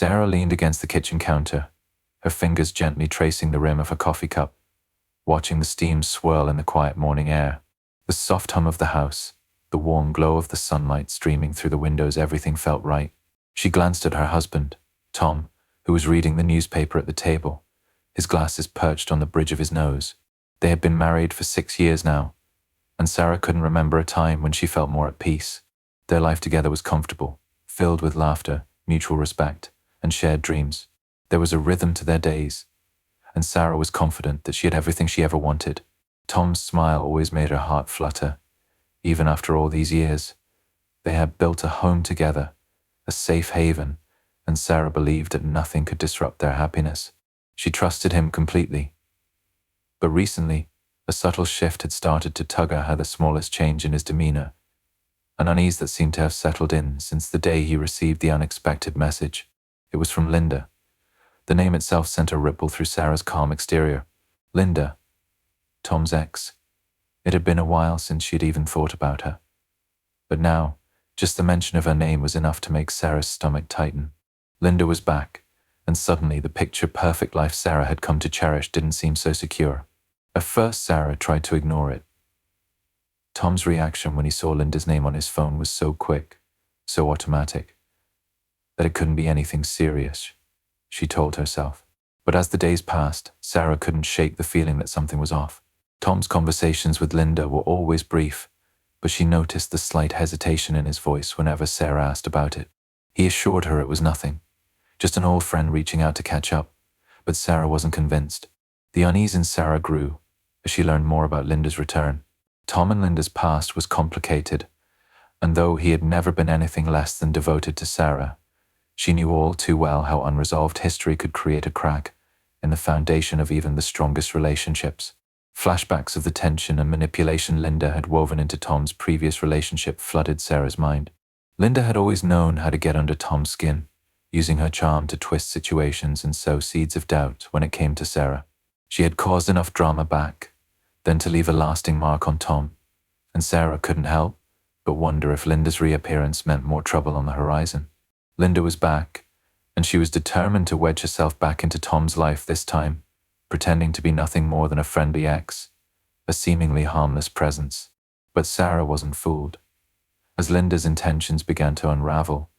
Sarah leaned against the kitchen counter, her fingers gently tracing the rim of her coffee cup, watching the steam swirl in the quiet morning air. The soft hum of the house, the warm glow of the sunlight streaming through the windows, everything felt right. She glanced at her husband, Tom, who was reading the newspaper at the table, his glasses perched on the bridge of his nose. They had been married for 6 years now, and Sarah couldn't remember a time when she felt more at peace. Their life together was comfortable, filled with laughter, mutual respect, and shared dreams. There was a rhythm to their days, and Sarah was confident that she had everything she ever wanted. Tom's smile always made her heart flutter. Even after all these years, they had built a home together, a safe haven, and Sarah believed that nothing could disrupt their happiness. She trusted him completely. But recently, a subtle shift had started to tug at her, the smallest change in his demeanor, an unease that seemed to have settled in since the day he received the unexpected message. It was from Linda. The name itself sent a ripple through Sarah's calm exterior. Linda, Tom's ex. It had been a while since she had even thought about her. But now, just the mention of her name was enough to make Sarah's stomach tighten. Linda was back, and suddenly the picture-perfect life Sarah had come to cherish didn't seem so secure. At first, Sarah tried to ignore it. Tom's reaction when he saw Linda's name on his phone was so quick, so automatic, that it couldn't be anything serious, she told herself. But as the days passed, Sarah couldn't shake the feeling that something was off. Tom's conversations with Linda were always brief, but she noticed the slight hesitation in his voice whenever Sarah asked about it. He assured her it was nothing, just an old friend reaching out to catch up, but Sarah wasn't convinced. The unease in Sarah grew as she learned more about Linda's return. Tom and Linda's past was complicated, and though he had never been anything less than devoted to Sarah, she knew all too well how unresolved history could create a crack in the foundation of even the strongest relationships. Flashbacks of the tension and manipulation Linda had woven into Tom's previous relationship flooded Sarah's mind. Linda had always known how to get under Tom's skin, using her charm to twist situations and sow seeds of doubt when it came to Sarah. She had caused enough drama back, then to leave a lasting mark on Tom, and Sarah couldn't help but wonder if Linda's reappearance meant more trouble on the horizon. Linda was back, and she was determined to wedge herself back into Tom's life this time, pretending to be nothing more than a friendly ex, a seemingly harmless presence. But Sarah wasn't fooled. As Linda's intentions began to unravel,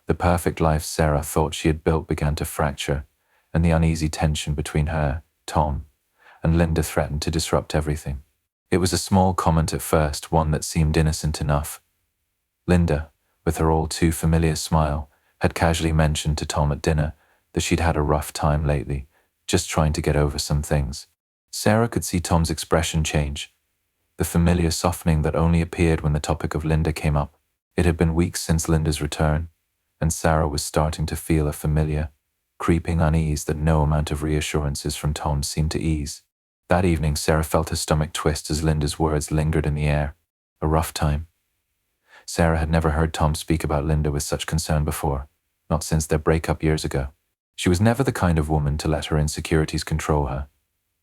the perfect life Sarah thought she had built began to fracture, and the uneasy tension between her, Tom, and Linda threatened to disrupt everything. It was a small comment at first, one that seemed innocent enough. Linda, with her all too familiar smile, had casually mentioned to Tom at dinner that she'd had a rough time lately, just trying to get over some things. Sarah could see Tom's expression change, the familiar softening that only appeared when the topic of Linda came up. It had been weeks since Linda's return, and Sarah was starting to feel a familiar, creeping unease that no amount of reassurances from Tom seemed to ease. That evening, Sarah felt her stomach twist as Linda's words lingered in the air. A rough time. Sarah had never heard Tom speak about Linda with such concern before, not since their breakup years ago. She was never the kind of woman to let her insecurities control her,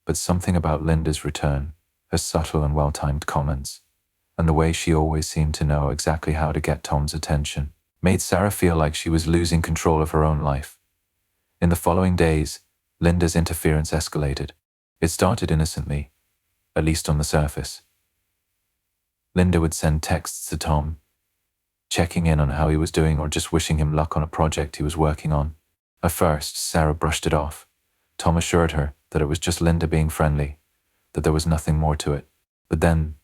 but something about Linda's return, her subtle and well-timed comments, and the way she always seemed to know exactly how to get Tom's attention, made Sarah feel like she was losing control of her own life. In the following days, Linda's interference escalated. It started innocently, at least on the surface. Linda would send texts to Tom, checking in on how he was doing or just wishing him luck on a project he was working on. At first, Sarah brushed it off. Tom assured her that it was just Linda being friendly, that there was nothing more to it. But then,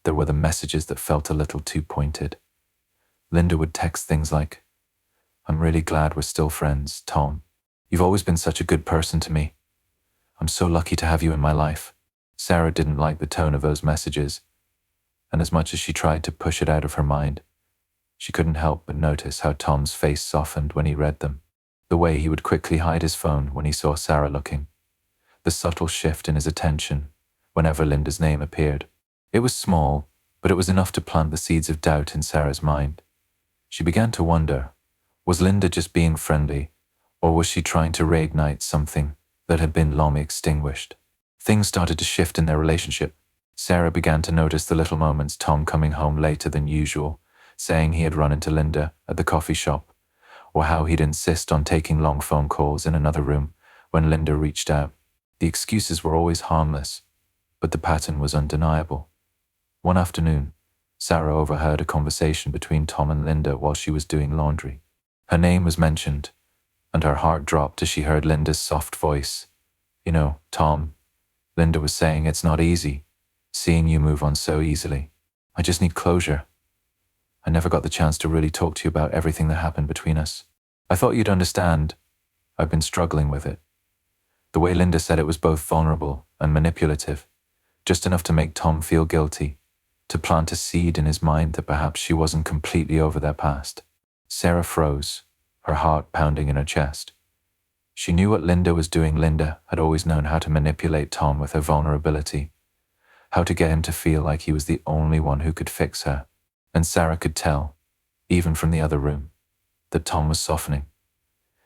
there were the messages that felt a little too pointed. Linda would text things like, "I'm really glad we're still friends, Tom. You've always been such a good person to me. I'm so lucky to have you in my life." Sarah didn't like the tone of those messages, and as much as she tried to push it out of her mind, she couldn't help but notice how Tom's face softened when he read them. The way he would quickly hide his phone when he saw Sarah looking. The subtle shift in his attention whenever Linda's name appeared. It was small, but it was enough to plant the seeds of doubt in Sarah's mind. She began to wonder, was Linda just being friendly, or was she trying to reignite something that had been long extinguished? Things started to shift in their relationship. Sarah began to notice the little moments, Tom coming home later than usual, saying he had run into Linda at the coffee shop, or how he'd insist on taking long phone calls in another room when Linda reached out. The excuses were always harmless, but the pattern was undeniable. One afternoon, Sarah overheard a conversation between Tom and Linda while she was doing laundry. Her name was mentioned, and her heart dropped as she heard Linda's soft voice. "You know, Tom," Linda was saying, "it's not easy, seeing you move on so easily. I just need closure. I never got the chance to really talk to you about everything that happened between us. I thought you'd understand. I've been struggling with it." The way Linda said it was both vulnerable and manipulative, just enough to make Tom feel guilty, to plant a seed in his mind that perhaps she wasn't completely over their past. Sarah froze, her heart pounding in her chest. She knew what Linda was doing. Linda had always known how to manipulate Tom with her vulnerability, how to get him to feel like he was the only one who could fix her. And Sarah could tell, even from the other room, that Tom was softening.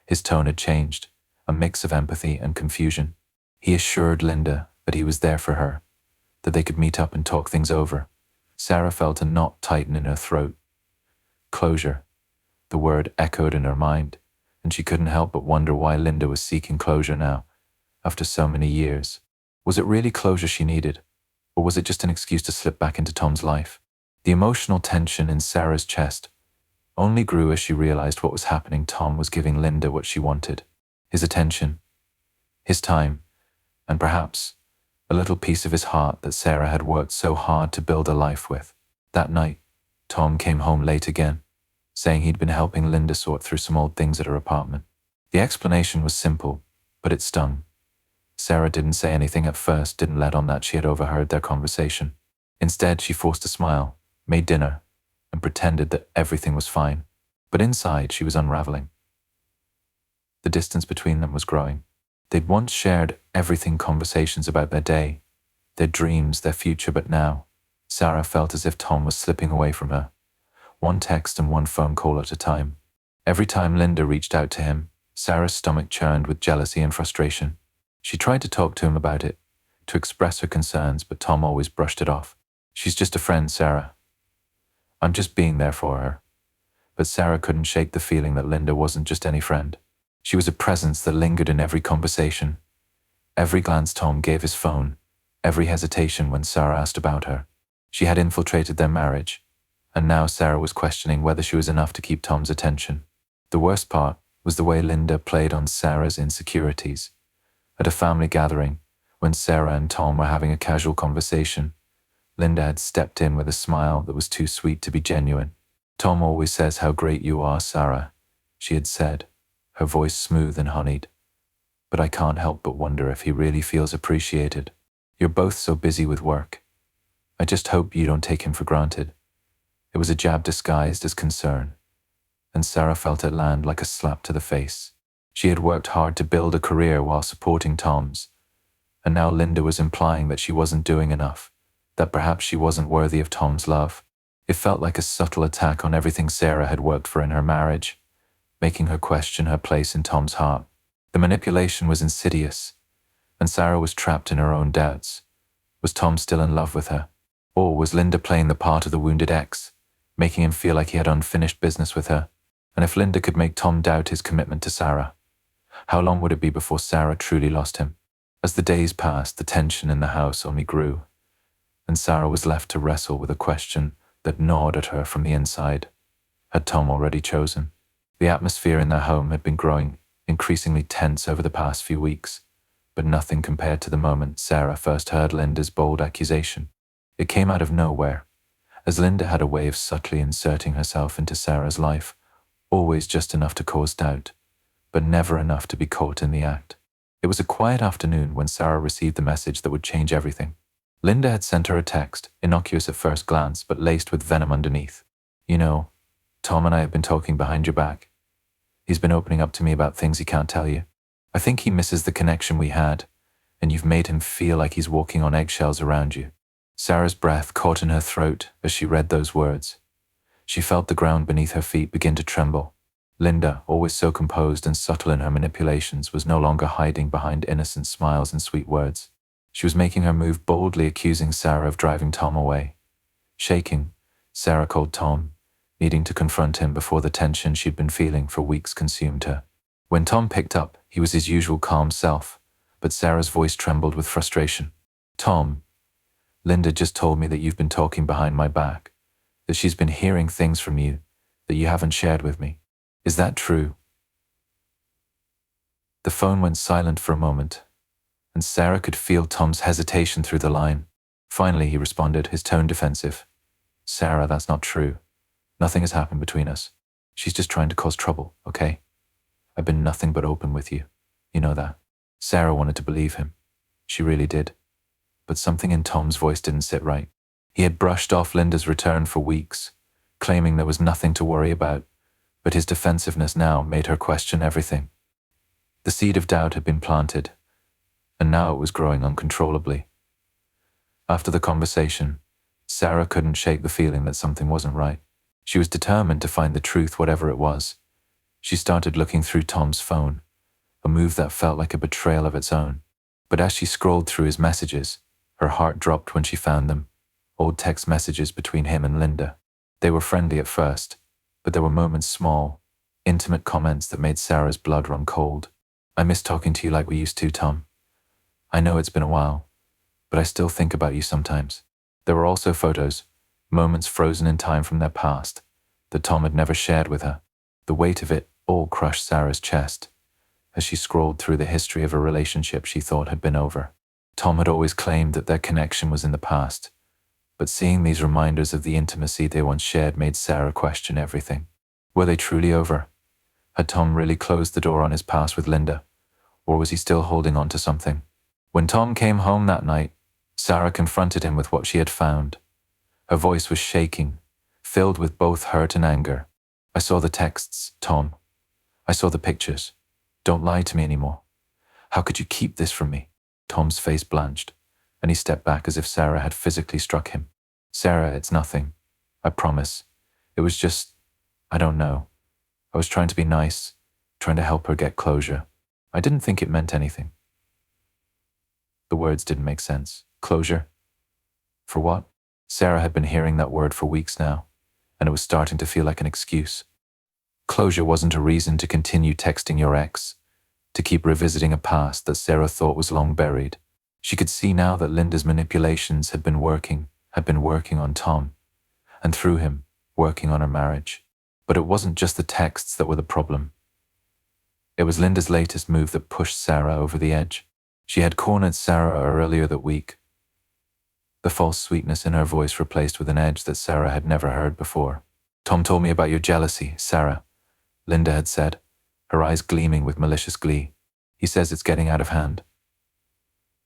His tone had changed, a mix of empathy and confusion. He assured Linda that he was there for her, that they could meet up and talk things over. Sarah felt a knot tighten in her throat. Closure. The word echoed in her mind, and she couldn't help but wonder why Linda was seeking closure now, after so many years. Was it really closure she needed, or was it just an excuse to slip back into Tom's life? The emotional tension in Sarah's chest only grew as she realized what was happening. Tom was giving Linda what she wanted: his attention, his time, and perhaps a little piece of his heart that Sarah had worked so hard to build a life with. That night, Tom came home late again, saying he'd been helping Linda sort through some old things at her apartment. The explanation was simple, but it stung. Sarah didn't say anything at first, didn't let on that she had overheard their conversation. Instead, she forced a smile, made dinner, and pretended that everything was fine. But inside, she was unraveling. The distance between them was growing. They'd once shared everything, conversations about their day, their dreams, their future, but now, Sarah felt as if Tom was slipping away from her, one text and one phone call at a time. Every time Linda reached out to him, Sarah's stomach churned with jealousy and frustration. She tried to talk to him about it, to express her concerns, but Tom always brushed it off. "She's just a friend, Sarah. I'm just being there for her." But Sarah couldn't shake the feeling that Linda wasn't just any friend. She was a presence that lingered in every conversation, every glance Tom gave his phone, every hesitation when Sarah asked about her. She had infiltrated their marriage, and now Sarah was questioning whether she was enough to keep Tom's attention. The worst part was the way Linda played on Sarah's insecurities. At a family gathering, when Sarah and Tom were having a casual conversation, Linda had stepped in with a smile that was too sweet to be genuine. "Tom always says how great you are, Sarah," she had said, her voice smooth and honeyed. "But I can't help but wonder if he really feels appreciated. You're both so busy with work. I just hope you don't take him for granted." It was a jab disguised as concern, and Sarah felt it land like a slap to the face. She had worked hard to build a career while supporting Tom's, and now Linda was implying that she wasn't doing enough, that perhaps she wasn't worthy of Tom's love. It felt like a subtle attack on everything Sarah had worked for in her marriage, making her question her place in Tom's heart. The manipulation was insidious, and Sarah was trapped in her own doubts. Was Tom still in love with her? Or was Linda playing the part of the wounded ex, making him feel like he had unfinished business with her? And if Linda could make Tom doubt his commitment to Sarah, how long would it be before Sarah truly lost him? As the days passed, the tension in the house only grew, and Sarah was left to wrestle with a question that gnawed at her from the inside. Had Tom already chosen? The atmosphere in their home had been growing increasingly tense over the past few weeks, but nothing compared to the moment Sarah first heard Linda's bold accusation. It came out of nowhere, as Linda had a way of subtly inserting herself into Sarah's life, always just enough to cause doubt, but never enough to be caught in the act. It was a quiet afternoon when Sarah received the message that would change everything. Linda had sent her a text, innocuous at first glance, but laced with venom underneath. "You know, Tom and I have been talking behind your back. He's been opening up to me about things he can't tell you. I think he misses the connection we had, and you've made him feel like he's walking on eggshells around you." Sarah's breath caught in her throat as she read those words. She felt the ground beneath her feet begin to tremble. Linda, always so composed and subtle in her manipulations, was no longer hiding behind innocent smiles and sweet words. She was making her move boldly, accusing Sarah of driving Tom away. Shaking, Sarah called Tom, needing to confront him before the tension she'd been feeling for weeks consumed her. When Tom picked up, he was his usual calm self, but Sarah's voice trembled with frustration. "Tom, Linda just told me that you've been talking behind my back, that she's been hearing things from you that you haven't shared with me. Is that true?" The phone went silent for a moment, and Sarah could feel Tom's hesitation through the line. Finally, he responded, his tone defensive. "Sarah, that's not true. Nothing has happened between us. She's just trying to cause trouble, okay? I've been nothing but open with you. You know that." Sarah wanted to believe him. She really did. But something in Tom's voice didn't sit right. He had brushed off Linda's return for weeks, claiming there was nothing to worry about, but his defensiveness now made her question everything. The seed of doubt had been planted, and now it was growing uncontrollably. After the conversation, Sarah couldn't shake the feeling that something wasn't right. She was determined to find the truth, whatever it was. She started looking through Tom's phone, a move that felt like a betrayal of its own. But as she scrolled through his messages, her heart dropped when she found them. Old text messages between him and Linda. They were friendly at first, but there were moments, small, intimate comments that made Sarah's blood run cold. "I miss talking to you like we used to, Tom. I know it's been a while, but I still think about you sometimes." There were also photos, moments frozen in time from their past, that Tom had never shared with her. The weight of it all crushed Sarah's chest as she scrolled through the history of a relationship she thought had been over. Tom had always claimed that their connection was in the past, but seeing these reminders of the intimacy they once shared made Sarah question everything. Were they truly over? Had Tom really closed the door on his past with Linda, or was he still holding on to something? When Tom came home that night, Sarah confronted him with what she had found. Her voice was shaking, filled with both hurt and anger. "I saw the texts, Tom. I saw the pictures. Don't lie to me anymore. How could you keep this from me?" Tom's face blanched, and he stepped back as if Sarah had physically struck him. "Sarah, it's nothing. I promise. It was just, I don't know. I was trying to be nice, trying to help her get closure. I didn't think it meant anything." The words didn't make sense. Closure? For what? Sarah had been hearing that word for weeks now, and it was starting to feel like an excuse. Closure wasn't a reason to continue texting your ex, to keep revisiting a past that Sarah thought was long buried. She could see now that Linda's manipulations had been working on Tom, and through him, working on her marriage. But it wasn't just the texts that were the problem. It was Linda's latest move that pushed Sarah over the edge. She had cornered Sarah earlier that week, the false sweetness in her voice replaced with an edge that Sarah had never heard before. "Tom told me about your jealousy, Sarah," Linda had said, her eyes gleaming with malicious glee. "He says it's getting out of hand.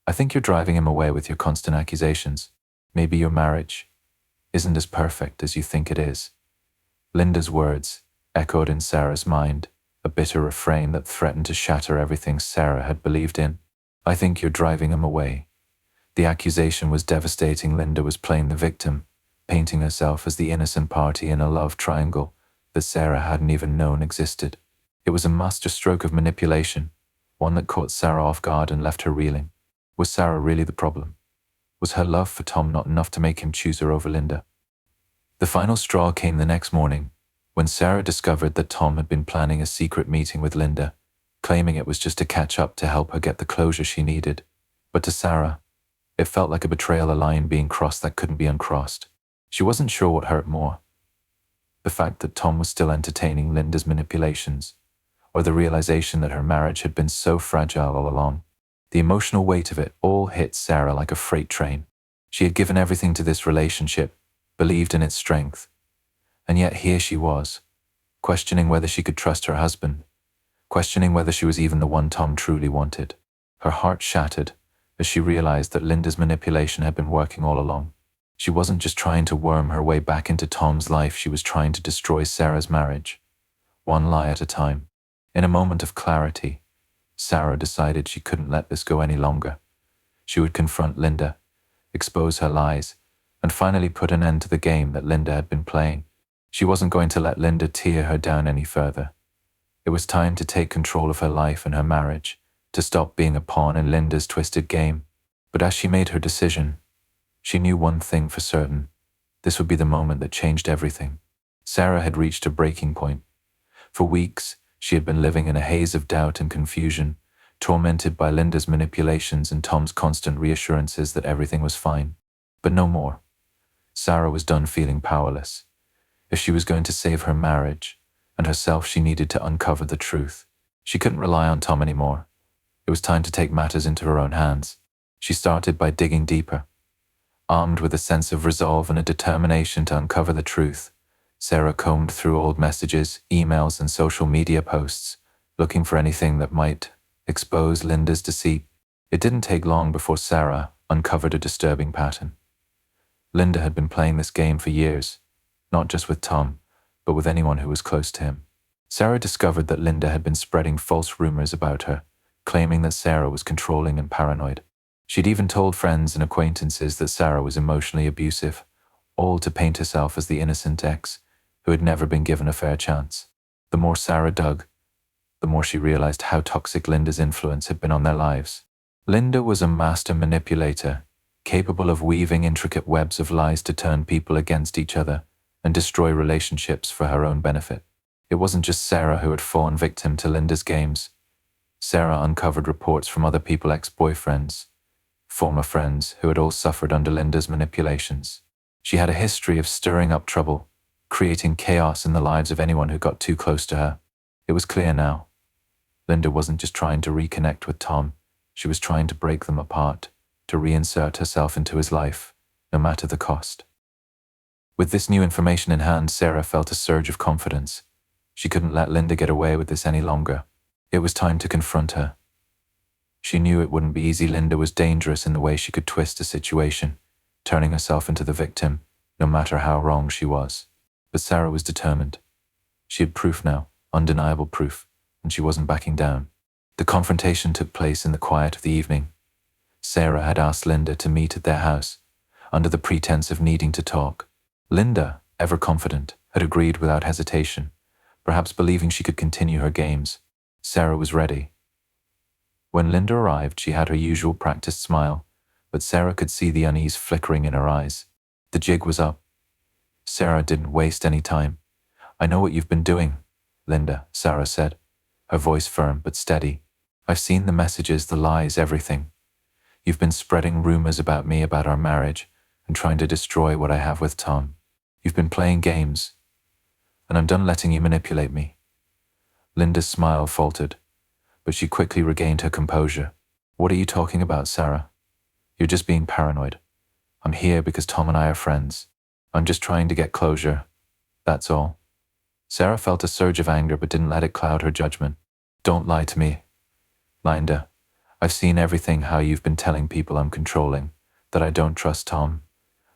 I think you're driving him away with your constant accusations. Maybe your marriage isn't as perfect as you think it is." Linda's words echoed in Sarah's mind, a bitter refrain that threatened to shatter everything Sarah had believed in. "I think you're driving him away." The accusation was devastating. Linda was playing the victim, painting herself as the innocent party in a love triangle that Sarah hadn't even known existed. It was a masterstroke of manipulation, one that caught Sarah off guard and left her reeling. Was Sarah really the problem? Was her love for Tom not enough to make him choose her over Linda? The final straw came the next morning, when Sarah discovered that Tom had been planning a secret meeting with Linda, claiming it was just to catch up to help her get the closure she needed. But to Sarah, it felt like a betrayal, a line being crossed that couldn't be uncrossed. She wasn't sure what hurt more: the fact that Tom was still entertaining Linda's manipulations, or the realization that her marriage had been so fragile all along. The emotional weight of it all hit Sarah like a freight train. She had given everything to this relationship, believed in its strength, and yet here she was, questioning whether she could trust her husband, questioning whether she was even the one Tom truly wanted. Her heart shattered as she realized that Linda's manipulation had been working all along. She wasn't just trying to worm her way back into Tom's life, she was trying to destroy Sarah's marriage, one lie at a time. In a moment of clarity, Sarah decided she couldn't let this go any longer. She would confront Linda, expose her lies, and finally put an end to the game that Linda had been playing. She wasn't going to let Linda tear her down any further. It was time to take control of her life and her marriage, to stop being a pawn in Linda's twisted game. But as she made her decision, she knew one thing for certain: this would be the moment that changed everything. Sarah had reached a breaking point. For weeks, she had been living in a haze of doubt and confusion, tormented by Linda's manipulations and Tom's constant reassurances that everything was fine. But no more. Sarah was done feeling powerless. If she was going to save her marriage and herself, she needed to uncover the truth. She couldn't rely on Tom anymore. It was time to take matters into her own hands. She started by digging deeper. Armed with a sense of resolve and a determination to uncover the truth, Sarah combed through old messages, emails, and social media posts, looking for anything that might expose Linda's deceit. It didn't take long before Sarah uncovered a disturbing pattern. Linda had been playing this game for years, not just with Tom, but with anyone who was close to him. Sarah discovered that Linda had been spreading false rumors about her, claiming that Sarah was controlling and paranoid. She'd even told friends and acquaintances that Sarah was emotionally abusive, all to paint herself as the innocent ex who had never been given a fair chance. The more Sarah dug, the more she realized how toxic Linda's influence had been on their lives. Linda was a master manipulator, capable of weaving intricate webs of lies to turn people against each other and destroy relationships for her own benefit. It wasn't just Sarah who had fallen victim to Linda's games. Sarah uncovered reports from other people's ex-boyfriends, former friends who had all suffered under Linda's manipulations. She had a history of stirring up trouble, creating chaos in the lives of anyone who got too close to her. It was clear now. Linda wasn't just trying to reconnect with Tom, she was trying to break them apart, to reinsert herself into his life, no matter the cost. With this new information in hand, Sarah felt a surge of confidence. She couldn't let Linda get away with this any longer. It was time to confront her. She knew it wouldn't be easy. Linda was dangerous in the way she could twist a situation, turning herself into the victim, no matter how wrong she was. But Sarah was determined. She had proof now, undeniable proof, and she wasn't backing down. The confrontation took place in the quiet of the evening. Sarah had asked Linda to meet at their house, under the pretense of needing to talk. Linda, ever confident, had agreed without hesitation, perhaps believing she could continue her games. Sarah was ready. When Linda arrived, she had her usual practiced smile, but Sarah could see the unease flickering in her eyes. The jig was up. Sarah didn't waste any time. "I know what you've been doing, Linda," Sarah said, her voice firm but steady. "I've seen the messages, the lies, everything. You've been spreading rumors about me, about our marriage, and trying to destroy what I have with Tom. You've been playing games, and I'm done letting you manipulate me." Linda's smile faltered, but she quickly regained her composure. "What are you talking about, Sarah? You're just being paranoid. I'm here because Tom and I are friends. I'm just trying to get closure. That's all." Sarah felt a surge of anger but didn't let it cloud her judgment. "Don't lie to me, Linda. I've seen everything, how you've been telling people I'm controlling, that I don't trust Tom,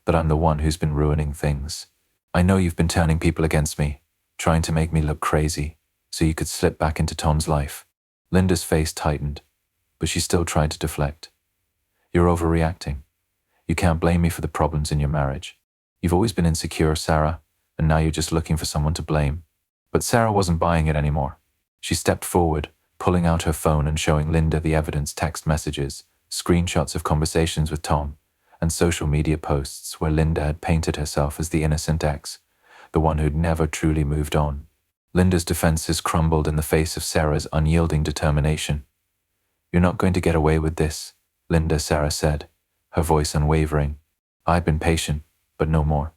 that I'm the one who's been ruining things. I know you've been turning people against me, trying to make me look crazy, so you could slip back into Tom's life." Linda's face tightened, but she still tried to deflect. "You're overreacting. You can't blame me for the problems in your marriage. You've always been insecure, Sarah, and now you're just looking for someone to blame." But Sarah wasn't buying it anymore. She stepped forward, pulling out her phone and showing Linda the evidence: text messages, screenshots of conversations with Tom, and social media posts where Linda had painted herself as the innocent ex, the one who'd never truly moved on. Linda's defenses crumbled in the face of Sarah's unyielding determination. "You're not going to get away with this, Linda," Sarah said, her voice unwavering. "I've been patient, but no more.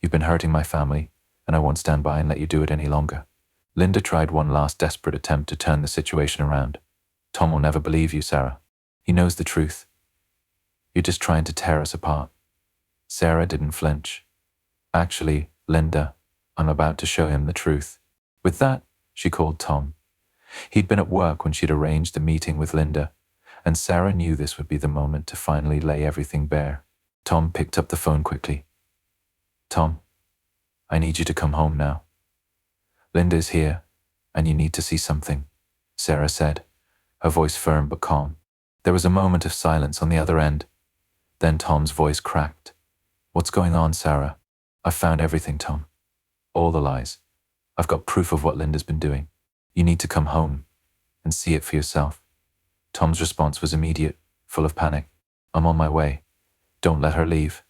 You've been hurting my family, and I won't stand by and let you do it any longer." Linda tried one last desperate attempt to turn the situation around. "Tom will never believe you, Sarah. He knows the truth. You're just trying to tear us apart." Sarah didn't flinch. "Actually, Linda, I'm about to show him the truth." With that, she called Tom. He'd been at work when she'd arranged the meeting with Linda, and Sarah knew this would be the moment to finally lay everything bare. Tom picked up the phone quickly. "Tom, I need you to come home now. Linda's here, and you need to see something," Sarah said, her voice firm but calm. There was a moment of silence on the other end. Then Tom's voice cracked. "What's going on, Sarah?" "I've found everything, Tom. All the lies. I've got proof of what Linda's been doing. You need to come home and see it for yourself." Tom's response was immediate, full of panic. "I'm on my way. Don't let her leave."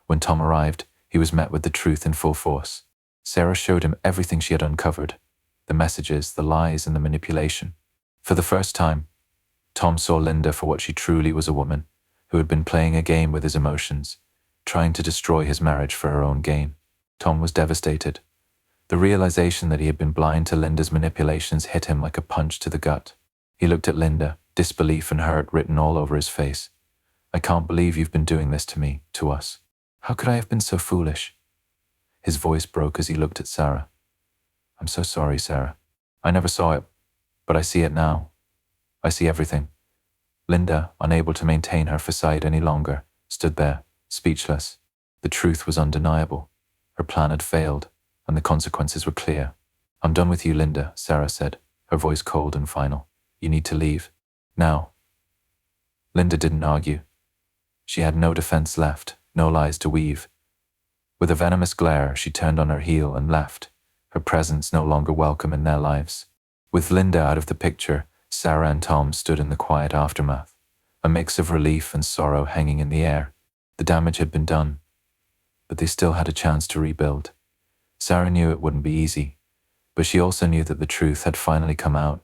When Tom arrived, he was met with the truth in full force. Sarah showed him everything she had uncovered, the messages, the lies, and the manipulation. For the first time, Tom saw Linda for what she truly was, a woman who had been playing a game with his emotions, trying to destroy his marriage for her own gain. Tom was devastated. The realization that he had been blind to Linda's manipulations hit him like a punch to the gut. He looked at Linda, disbelief and hurt written all over his face. "I can't believe you've been doing this to me, to us. How could I have been so foolish?" His voice broke as he looked at Sarah. "I'm so sorry, Sarah. I never saw it, but I see it now. I see everything." Linda, unable to maintain her facade any longer, stood there, speechless. The truth was undeniable. Her plan had failed, and the consequences were clear. "I'm done with you, Linda," Sarah said, her voice cold and final. "You need to leave. Now." Linda didn't argue. She had no defense left, no lies to weave. With a venomous glare, she turned on her heel and left, her presence no longer welcome in their lives. With Linda out of the picture, Sarah and Tom stood in the quiet aftermath, a mix of relief and sorrow hanging in the air. The damage had been done, but they still had a chance to rebuild. Sarah knew it wouldn't be easy, but she also knew that the truth had finally come out,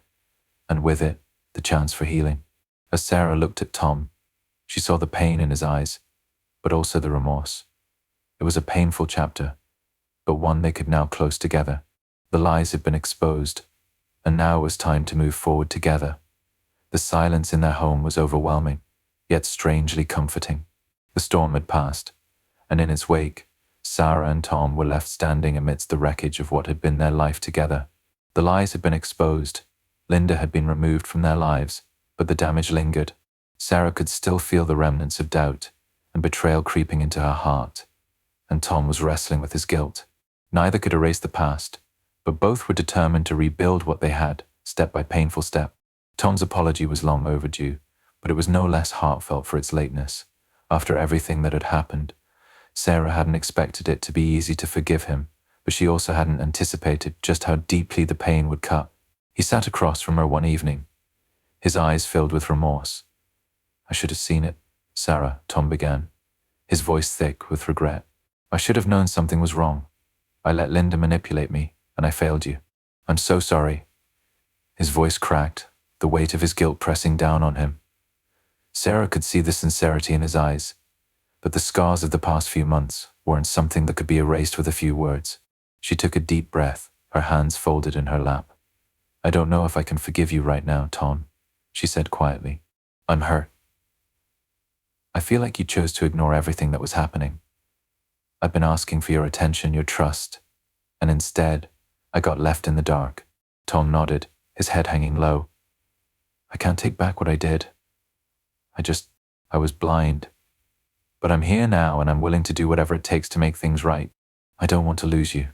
and with it, the chance for healing. As Sarah looked at Tom, she saw the pain in his eyes, but also the remorse. It was a painful chapter, but one they could now close together. The lies had been exposed, and now it was time to move forward together. The silence in their home was overwhelming, yet strangely comforting. The storm had passed, and in its wake, Sarah and Tom were left standing amidst the wreckage of what had been their life together. The lies had been exposed, Linda had been removed from their lives, but the damage lingered. Sarah could still feel the remnants of doubt and betrayal creeping into her heart, and Tom was wrestling with his guilt. Neither could erase the past, but both were determined to rebuild what they had, step by painful step. Tom's apology was long overdue, but it was no less heartfelt for its lateness. After everything that had happened, Sarah hadn't expected it to be easy to forgive him, but she also hadn't anticipated just how deeply the pain would cut. He sat across from her one evening, his eyes filled with remorse. "I should have seen it, Sarah," Tom began, his voice thick with regret. "I should have known something was wrong. I let Linda manipulate me, and I failed you. I'm so sorry." His voice cracked, the weight of his guilt pressing down on him. Sarah could see the sincerity in his eyes, but the scars of the past few months weren't something that could be erased with a few words. She took a deep breath, her hands folded in her lap. "I don't know if I can forgive you right now, Tom," she said quietly. "I'm hurt. I feel like you chose to ignore everything that was happening. I've been asking for your attention, your trust, and instead, I got left in the dark." Tom nodded, his head hanging low. "I can't take back what I did. I was blind. But I'm here now, and I'm willing to do whatever it takes to make things right. I don't want to lose you."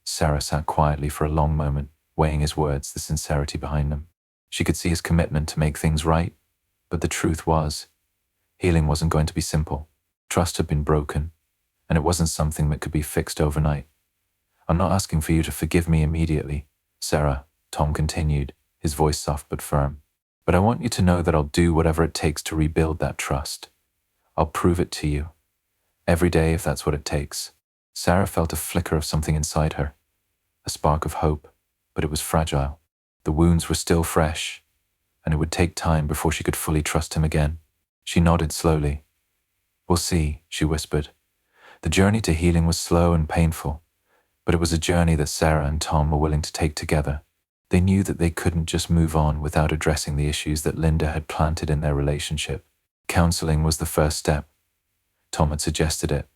Sarah sat quietly for a long moment, weighing his words, the sincerity behind them. She could see his commitment to make things right, but the truth was, healing wasn't going to be simple. Trust had been broken, and it wasn't something that could be fixed overnight. "I'm not asking for you to forgive me immediately, Sarah," Tom continued, his voice soft but firm. "But I want you to know that I'll do whatever it takes to rebuild that trust. I'll prove it to you, every day if that's what it takes." Sarah felt a flicker of something inside her, a spark of hope, but it was fragile. The wounds were still fresh, and it would take time before she could fully trust him again. She nodded slowly. "We'll see," she whispered. The journey to healing was slow and painful, but it was a journey that Sarah and Tom were willing to take together. They knew that they couldn't just move on without addressing the issues that Linda had planted in their relationship. Counseling was the first step. Tom had suggested it,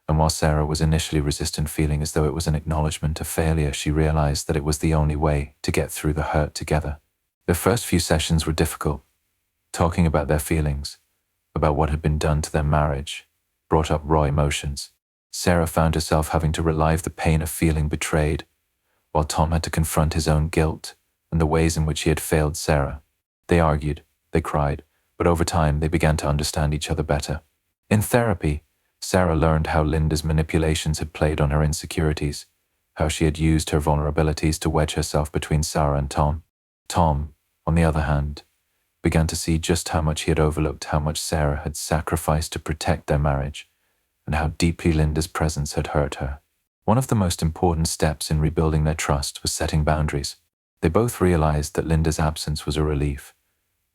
and while Sarah was initially resistant, feeling as though it was an acknowledgement of failure, she realized that it was the only way to get through the hurt together. Their first few sessions were difficult. Talking about their feelings, about what had been done to their marriage, brought up raw emotions. Sarah found herself having to relive the pain of feeling betrayed, while Tom had to confront his own guilt and the ways in which he had failed Sarah. They argued, they cried, but over time they began to understand each other better. In therapy, Sarah learned how Linda's manipulations had played on her insecurities, how she had used her vulnerabilities to wedge herself between Sarah and Tom. Tom, on the other hand, began to see just how much he had overlooked, how much Sarah had sacrificed to protect their marriage, and how deeply Linda's presence had hurt her. One of the most important steps in rebuilding their trust was setting boundaries. They both realized that Linda's absence was a relief,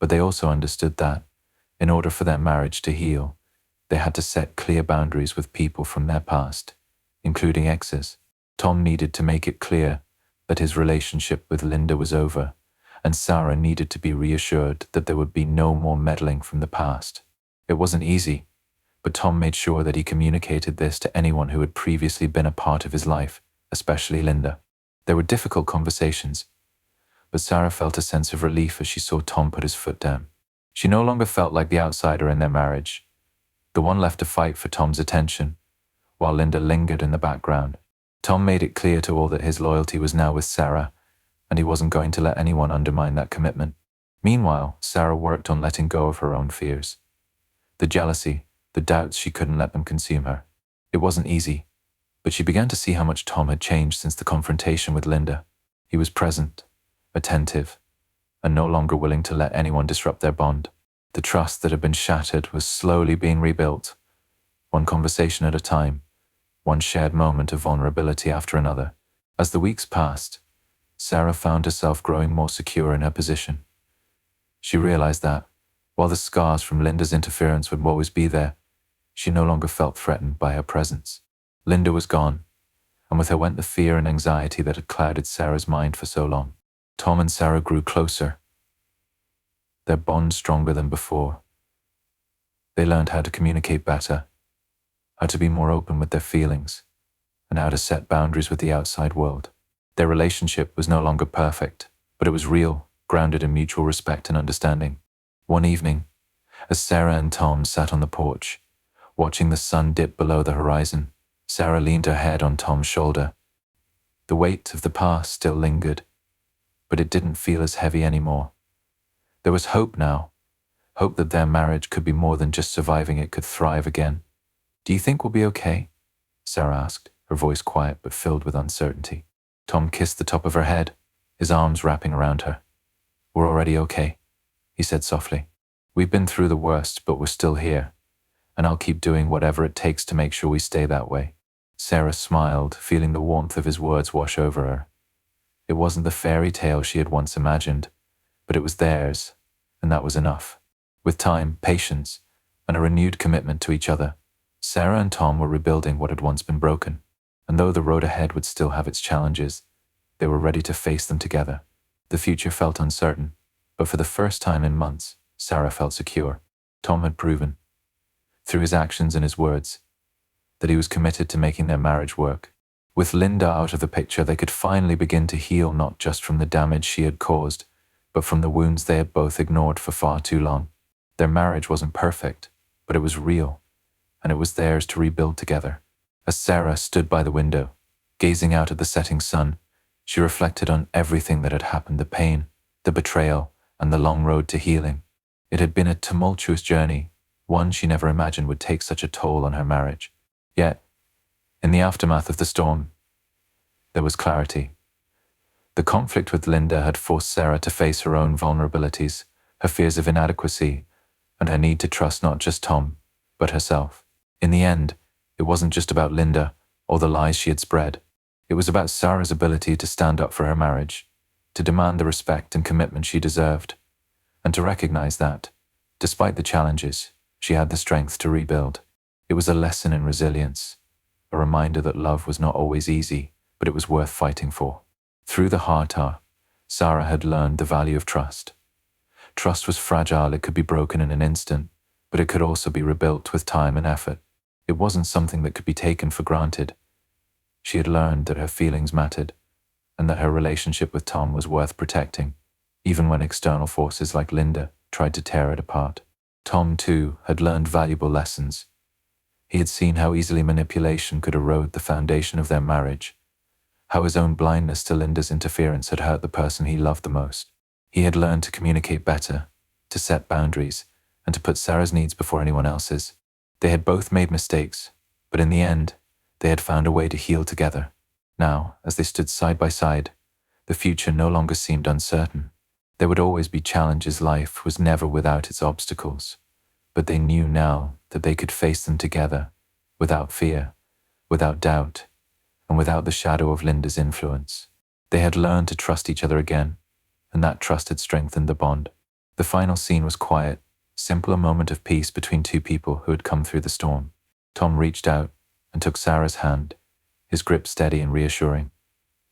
but they also understood that, in order for their marriage to heal, they had to set clear boundaries with people from their past, including exes. Tom needed to make it clear that his relationship with Linda was over, and Sarah needed to be reassured that there would be no more meddling from the past. It wasn't easy, but Tom made sure that he communicated this to anyone who had previously been a part of his life, especially Linda. There were difficult conversations, but Sarah felt a sense of relief as she saw Tom put his foot down. She no longer felt like the outsider in their marriage, the one left to fight for Tom's attention, while Linda lingered in the background. Tom made it clear to all that his loyalty was now with Sarah, and he wasn't going to let anyone undermine that commitment. Meanwhile, Sarah worked on letting go of her own fears. The jealousy, the doubts, she couldn't let them consume her. It wasn't easy, but she began to see how much Tom had changed since the confrontation with Linda. He was present, attentive, and no longer willing to let anyone disrupt their bond. The trust that had been shattered was slowly being rebuilt, one conversation at a time, one shared moment of vulnerability after another. As the weeks passed, Sarah found herself growing more secure in her position. She realized that, while the scars from Linda's interference would always be there, she no longer felt threatened by her presence. Linda was gone, and with her went the fear and anxiety that had clouded Sarah's mind for so long. Tom and Sarah grew closer, their bond stronger than before. They learned how to communicate better, how to be more open with their feelings, and how to set boundaries with the outside world. Their relationship was no longer perfect, but it was real, grounded in mutual respect and understanding. One evening, as Sarah and Tom sat on the porch, watching the sun dip below the horizon, Sarah leaned her head on Tom's shoulder. The weight of the past still lingered, but it didn't feel as heavy anymore. There was hope now, hope that their marriage could be more than just surviving, it could thrive again. "Do you think we'll be okay?" Sarah asked, her voice quiet but filled with uncertainty. Tom kissed the top of her head, his arms wrapping around her. "We're already okay," he said softly. "We've been through the worst, but we're still here, and I'll keep doing whatever it takes to make sure we stay that way." Sarah smiled, feeling the warmth of his words wash over her. It wasn't the fairy tale she had once imagined, but it was theirs, and that was enough. With time, patience, and a renewed commitment to each other, Sarah and Tom were rebuilding what had once been broken, and though the road ahead would still have its challenges, they were ready to face them together. The future felt uncertain, but for the first time in months, Sarah felt secure. Tom had proven, through his actions and his words, that he was committed to making their marriage work. With Linda out of the picture, they could finally begin to heal not just from the damage she had caused, but from the wounds they had both ignored for far too long. Their marriage wasn't perfect, but it was real, and it was theirs to rebuild together. As Sarah stood by the window, gazing out at the setting sun, she reflected on everything that had happened, the pain, the betrayal, and the long road to healing. It had been a tumultuous journey, one she never imagined would take such a toll on her marriage. Yet, in the aftermath of the storm, there was clarity. The conflict with Linda had forced Sarah to face her own vulnerabilities, her fears of inadequacy, and her need to trust not just Tom, but herself. In the end, it wasn't just about Linda or the lies she had spread. It was about Sarah's ability to stand up for her marriage, to demand the respect and commitment she deserved, and to recognize that, despite the challenges, she had the strength to rebuild. It was a lesson in resilience, a reminder that love was not always easy, but it was worth fighting for. Through the hard hour, Sarah had learned the value of trust. Trust was fragile, it could be broken in an instant, but it could also be rebuilt with time and effort. It wasn't something that could be taken for granted. She had learned that her feelings mattered, and that her relationship with Tom was worth protecting, even when external forces like Linda tried to tear it apart. Tom, too, had learned valuable lessons. He had seen how easily manipulation could erode the foundation of their marriage, how his own blindness to Linda's interference had hurt the person he loved the most. He had learned to communicate better, to set boundaries, and to put Sarah's needs before anyone else's. They had both made mistakes, but in the end, they had found a way to heal together. Now, as they stood side by side, the future no longer seemed uncertain. There would always be challenges, life was never without its obstacles, but they knew now that they could face them together, without fear, without doubt, and without the shadow of Linda's influence. They had learned to trust each other again, and that trust had strengthened the bond. The final scene was quiet, simple, a moment of peace between two people who had come through the storm. Tom reached out and took Sarah's hand, his grip steady and reassuring.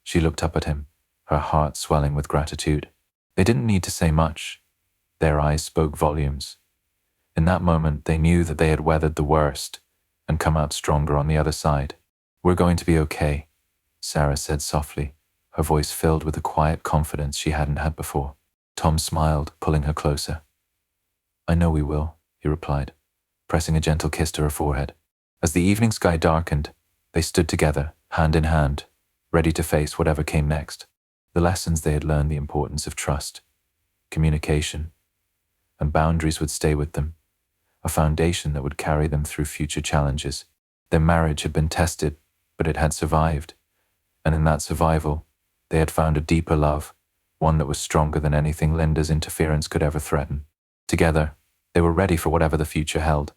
She looked up at him, her heart swelling with gratitude. They didn't need to say much. Their eyes spoke volumes. In that moment, they knew that they had weathered the worst and come out stronger on the other side. "We're going to be okay," Sarah said softly, her voice filled with a quiet confidence she hadn't had before. Tom smiled, pulling her closer. "I know we will," he replied, pressing a gentle kiss to her forehead. As the evening sky darkened, they stood together, hand in hand, ready to face whatever came next. The lessons they had learned, the importance of trust, communication, and boundaries would stay with them, a foundation that would carry them through future challenges. Their marriage had been tested, but it had survived, and in that survival, they had found a deeper love, one that was stronger than anything Linda's interference could ever threaten. Together, they were ready for whatever the future held.